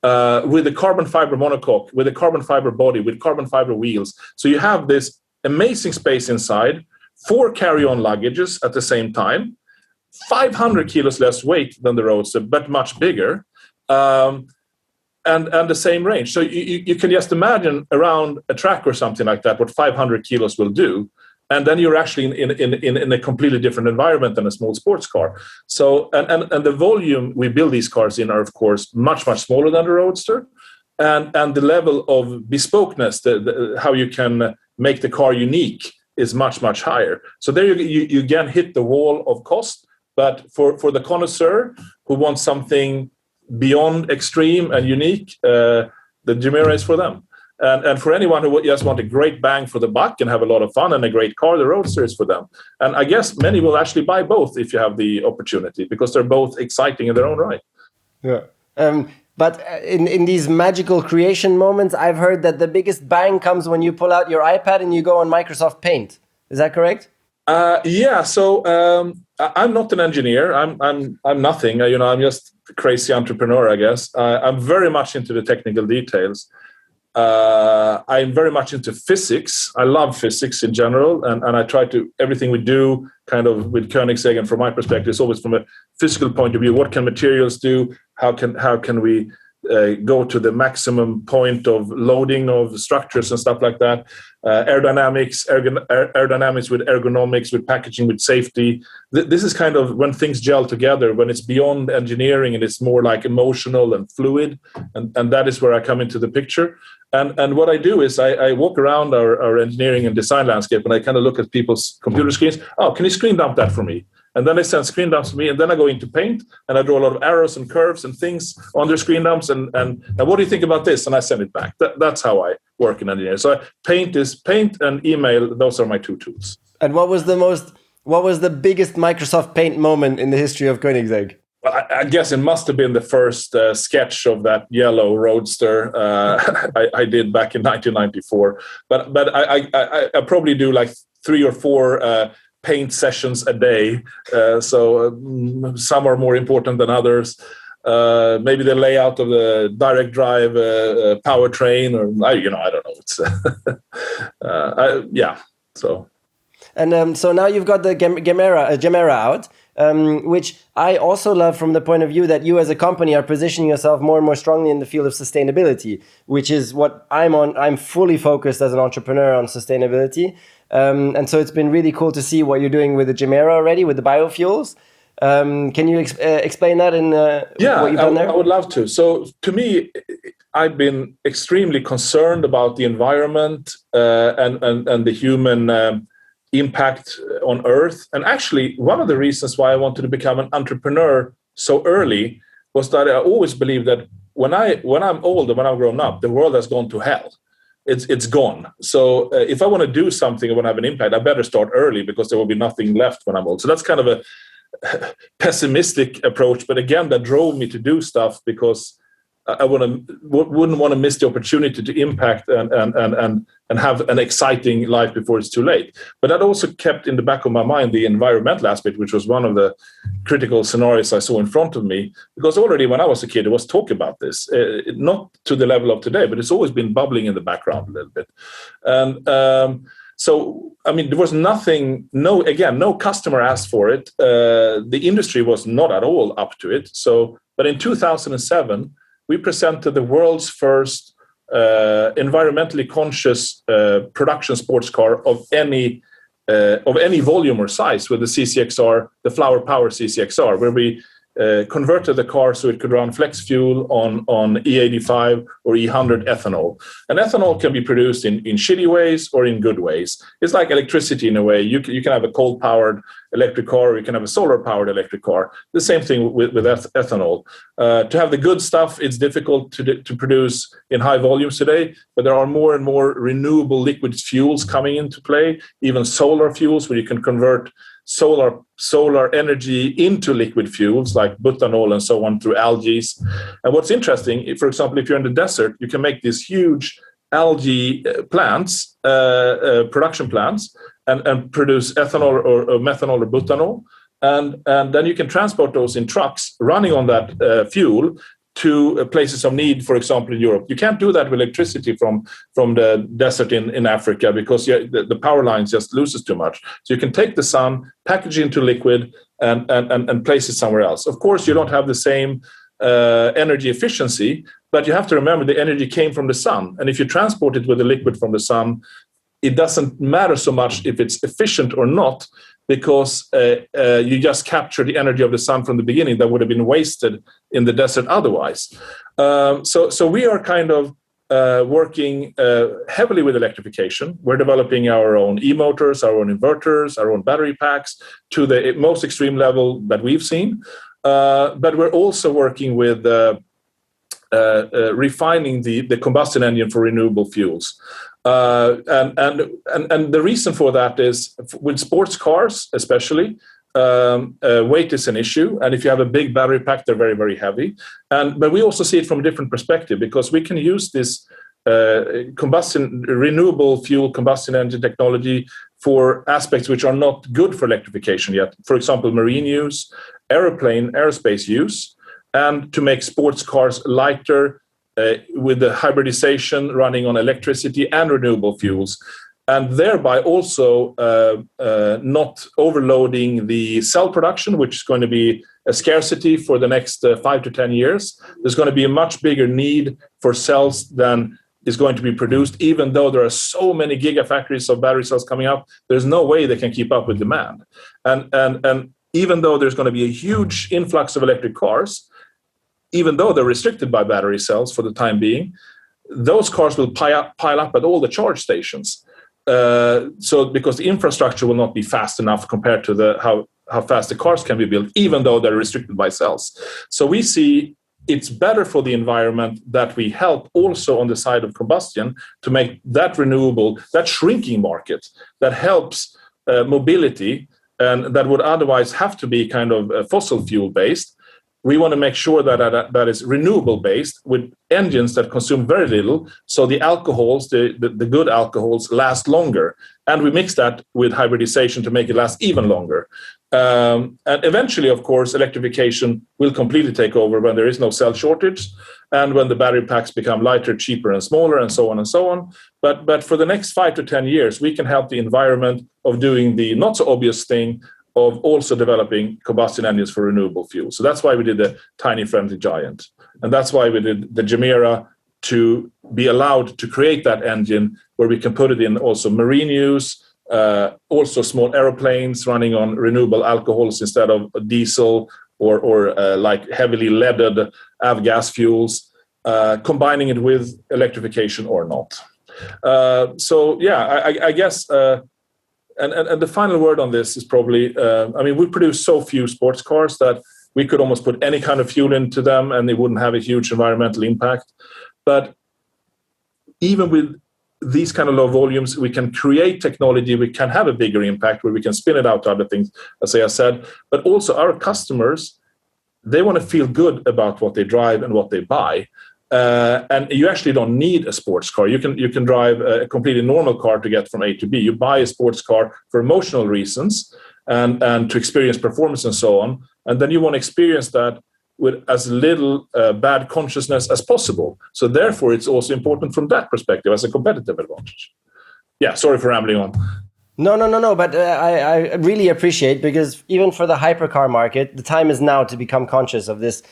with a carbon fiber monocoque, with a carbon fiber body, with carbon fiber wheels. So you have this amazing space inside, 4 carry-on luggages at the same time, 500 kilos less weight than the Roadster, but much bigger, and the same range. So you can just imagine around a track or something like that what 500 kilos will do. And then you're actually in a completely different environment than a small sports car. So and the volume we build these cars in are, of course, much smaller than the Roadster, and the level of bespokeness, how you can make the car unique, is much higher. So there you again hit the wall of cost. But for the connoisseur who wants something beyond extreme and unique, the Jumeirah is for them. And for anyone who just want a great bang for the buck and have a lot of fun and a great car, the Roadster is for them. And I guess many will actually buy both if you have the opportunity, because they're both exciting in their own right. Yeah. But in these magical creation moments, I've heard that the biggest bang comes when you pull out your iPad and you go on Microsoft Paint. Is that correct? Yeah. So I'm not an engineer. I'm nothing. I'm just a crazy entrepreneur, I guess. I'm very much into the technical details. I'm very much into physics. I love physics in general, and I try to, everything we do kind of with Koenigsegg, and from my perspective, is always from a physical point of view. What can materials do? How can we go to the maximum point of loading of structures and stuff like that? Aerodynamics with ergonomics, with packaging, with safety. This is kind of when things gel together, when it's beyond engineering and it's more like emotional and fluid, and that is where I come into the picture. And what I do is I walk around our engineering and design landscape, and I kind of look at people's computer screens. Oh, can you screen dump that for me? And then they send screen dumps to me, and then I go into Paint, and I draw a lot of arrows and curves and things on their screen dumps, and what do you think about this? And I send it back. That's how I work in engineering. So Paint and email, those are my two tools. And what was the biggest Microsoft Paint moment in the history of Koenigsegg? Well, I guess it must have been the first sketch of that yellow Roadster I did back in 1994. But I probably do like 3 or 4 paint sessions a day. So some are more important than others. Maybe the layout of the direct drive powertrain, or I don't know. It's yeah. So. And so now you've got the Gemera out, which I also love from the point of view that you as a company are positioning yourself more and more strongly in the field of sustainability, which is what I'm on. I'm fully focused as an entrepreneur on sustainability. And so it's been really cool to see what you're doing with the Gemera already, with the biofuels. Can you explain that in what you've done there? I would love to. So to me, I've been extremely concerned about the environment and the human impact on Earth. And actually, one of the reasons why I wanted to become an entrepreneur so early was that I always believed that when I'm old and when I'm grown up, the world has gone to hell. It's gone. So if I want to do something, I want to have an impact, I better start early, because there will be nothing left when I'm old. So that's kind of a pessimistic approach. But again, that drove me to do stuff, because I wouldn't want to miss the opportunity to impact and have an exciting life before it's too late. But that also kept in the back of my mind the environmental aspect, which was one of the critical scenarios I saw in front of me. Because already when I was a kid, there was talk about this, not to the level of today, but it's always been bubbling in the background a little bit. And so, I mean, there was no customer asked for it. The industry was not at all up to it. So, but in 2007, we presented the world's first environmentally conscious production sports car of any volume or size, with the CCXR, the Flower Power CCXR, where we converted the car so it could run flex fuel on E85 or E100 ethanol. And ethanol can be produced in shitty ways or in good ways. It's like electricity in a way. You can have a coal-powered electric car, or you can have a solar-powered electric car. The same thing with ethanol. To have the good stuff, it's difficult to produce in high volumes today, but there are more and more renewable liquid fuels coming into play, even solar fuels, where you can convert solar energy into liquid fuels like butanol and so on through algae. And what's interesting, for example, if you're in the desert, you can make these huge algae plants, production plants, and produce ethanol or methanol or butanol. And then you can transport those in trucks running on that fuel to places of need, for example, in Europe. You can't do that with electricity from the desert in Africa, because the power lines just loses too much. So you can take the sun, package it into liquid, and place it somewhere else. Of course, you don't have the same energy efficiency, but you have to remember the energy came from the sun. And if you transport it with the liquid from the sun, it doesn't matter so much if it's efficient or not, because you just capture the energy of the sun from the beginning that would have been wasted in the desert otherwise. So we are kind of working heavily with electrification. We're developing our own e-motors, our own inverters, our own battery packs to the most extreme level that we've seen. But we're also working with refining the combustion engine for renewable fuels. And the reason for that is, with sports cars especially, weight is an issue, and if you have a big battery pack, they're very, very heavy. But we also see it from a different perspective, because we can use this renewable fuel combustion engine technology for aspects which are not good for electrification yet. For example, marine use, aerospace use, and to make sports cars lighter, with the hybridization running on electricity and renewable fuels, and thereby also not overloading the cell production, which is going to be a scarcity for the next 5 to 10 years. There's going to be a much bigger need for cells than is going to be produced, even though there are so many gigafactories of battery cells coming up. There's no way they can keep up with demand. And even though there's going to be a huge influx of electric cars, even though they're restricted by battery cells for the time being, those cars will pile up at all the charge stations. So because the infrastructure will not be fast enough compared to how fast the cars can be built, even though they're restricted by cells. So we see it's better for the environment that we help also on the side of combustion to make that renewable, that shrinking market that helps mobility, and that would otherwise have to be kind of fossil fuel based, we want to make sure that is renewable based with engines that consume very little, so the alcohols, the good alcohols, last longer, and we mix that with hybridization to make it last even longer. And eventually, of course, electrification will completely take over when there is no cell shortage and when the battery packs become lighter, cheaper, and smaller, and so on and so on. But for the next 5 to 10 years, we can help the environment of doing the not so obvious thing of also developing combustion engines for renewable fuel. So that's why we did the Tiny Friendly Giant. And that's why we did the Gemera, to be allowed to create that engine where we can put it in also marine use, also small aeroplanes running on renewable alcohols instead of diesel or like heavily leaded avgas fuels, combining it with electrification or not. I guess... And the final word on this is probably, we produce so few sports cars that we could almost put any kind of fuel into them and they wouldn't have a huge environmental impact. But even with these kind of low volumes, we can create technology, we can have a bigger impact where we can spin it out to other things, as I said. But also our customers, they want to feel good about what they drive and what they buy. And you actually don't need a sports car. You can drive a completely normal car to get from A to B. You buy a sports car for emotional reasons and to experience performance and so on. And then you want to experience that with as little bad consciousness as possible. So therefore, it's also important from that perspective as a competitive advantage. Yeah, sorry for rambling on. No. But I really appreciate, because even for the hypercar market, the time is now to become conscious of this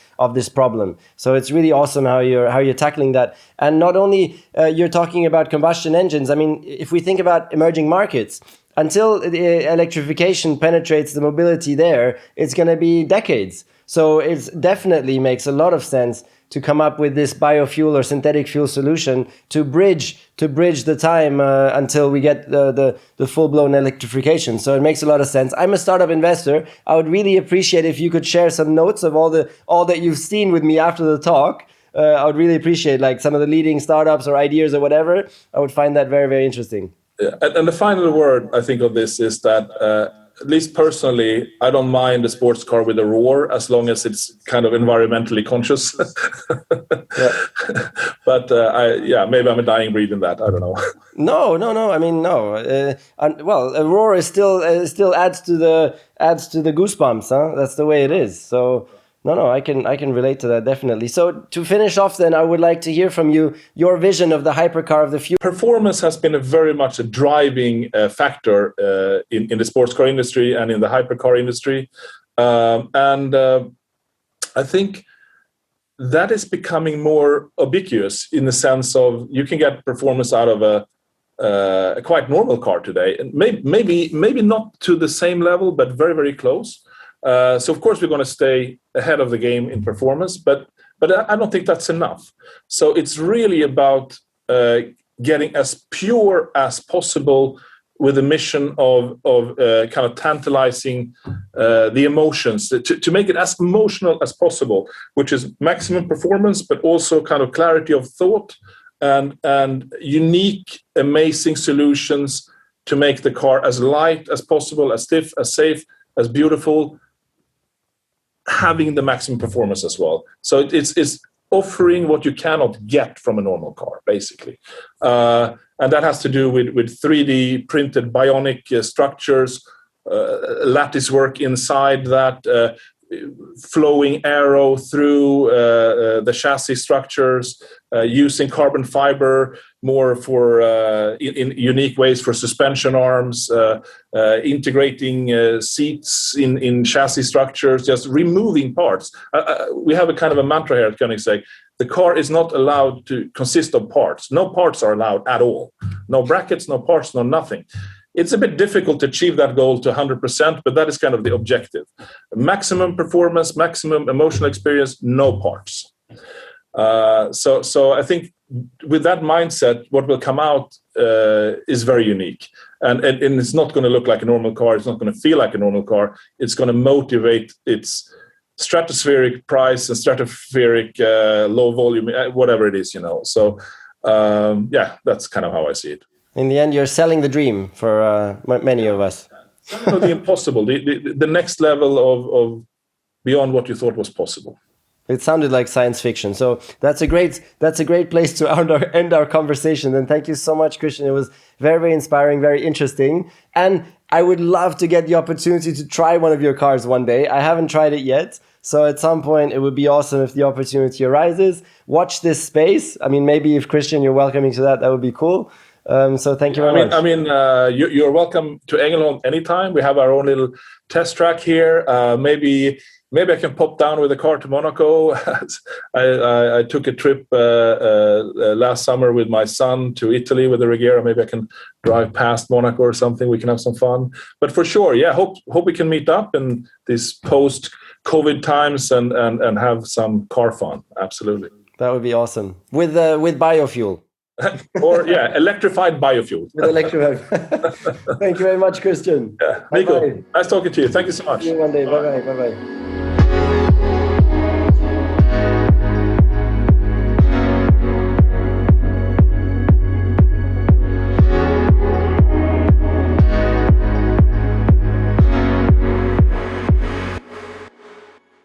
problem. So it's really awesome how you're tackling that. And not only you're talking about combustion engines. I mean, if we think about emerging markets, until electrification penetrates the mobility there, it's going to be decades. So it definitely makes a lot of sense to come up with this biofuel or synthetic fuel solution to bridge the time until we get the full-blown electrification. So it makes a lot of sense. I'm a startup investor. I would really appreciate if you could share some notes of all that you've seen with me after the talk. I would really appreciate like some of the leading startups or ideas or whatever. I would find that very, very interesting. Yeah. And the final word, I think, of this is that at least personally, I don't mind a sports car with a roar as long as it's kind of environmentally conscious. But maybe I'm a dying breed in that. I don't know. No. I mean, no. A roar is still adds to the goosebumps. Huh? That's the way it is. So. No, I can relate to that, definitely. So to finish off then, I would like to hear from you your vision of the hypercar of the future. Performance has been very much a driving factor in the sports car industry and in the hypercar industry. I think that is becoming more ubiquitous in the sense of you can get performance out of a quite normal car today. And maybe not to the same level, but very, very close. So of course we're going to stay ahead of the game in performance, but I don't think that's enough. So it's really about getting as pure as possible with a mission of kind of tantalizing the emotions to make it as emotional as possible, which is maximum performance, but also kind of clarity of thought and unique, amazing solutions to make the car as light as possible, as stiff, as safe, as beautiful, having the maximum performance as well. So it's offering what you cannot get from a normal car, basically. And that has to do with 3D printed bionic structures, lattice work inside that, flowing aero through the chassis structures, using carbon fiber more for in unique ways for suspension arms, integrating seats in chassis structures, just removing parts. We have a kind of a mantra here at Koenigsegg. The car is not allowed to consist of parts. No parts are allowed at all. No brackets, no parts, no nothing. It's a bit difficult to achieve that goal to 100%, but that is kind of the objective. Maximum performance, maximum emotional experience, no parts. So I think with that mindset, what will come out is very unique. And it's not going to look like a normal car. It's not going to feel like a normal car. It's going to motivate its stratospheric price and stratospheric low volume, whatever it is, So, that's kind of how I see it. In the end, you're selling the dream for many of us. The impossible, the next level of beyond what you thought was possible. It sounded like science fiction. So that's a great place to end our conversation. And thank you so much, Christian. It was very, very inspiring, very interesting. And I would love to get the opportunity to try one of your cars one day. I haven't tried it yet. So at some point, it would be awesome if the opportunity arises. Watch this space. I mean, maybe if Christian, you're welcoming to that would be cool. So thank you very much. You're welcome to Ängelholm anytime. We have our own little test track here. Maybe I can pop down with a car to Monaco. I took a trip last summer with my son to Italy with the Regera. Maybe I can drive past Monaco or something. We can have some fun. But for sure, yeah, hope we can meet up in these post-COVID times and have some car fun. Absolutely. That would be awesome. With biofuel. Or electrified biofuel. With electrified. Thank you very much, Christian. Yeah. Nico, nice talking to you. Thank you so much. See you one day. Bye bye.